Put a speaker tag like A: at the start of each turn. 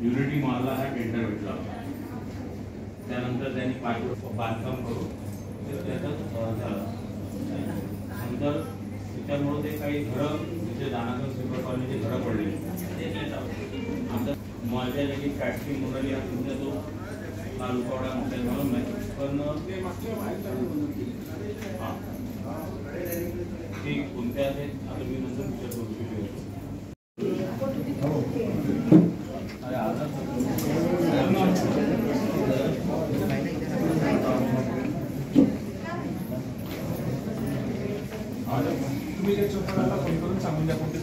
A: Unity मॉलला हा tender भेटला होता. त्यानंतर त्यांनी बांधकाम करून त्याचं झालं. नंतर त्याच्यामुळे ते काही घरं म्हणजे दानाकर सिल्वर कॉलनीचे घरं पडले. आमचं मॉलच्या जागी फॅक्टरी मुरली हा तुमचा जो तालुकावडा मोठ्या म्हणून नाही पण ते कोणत्या आहेत आता मी नंतर विचार करू शकतो.
B: तुम्ही फोन करून सांगून द्या कोणते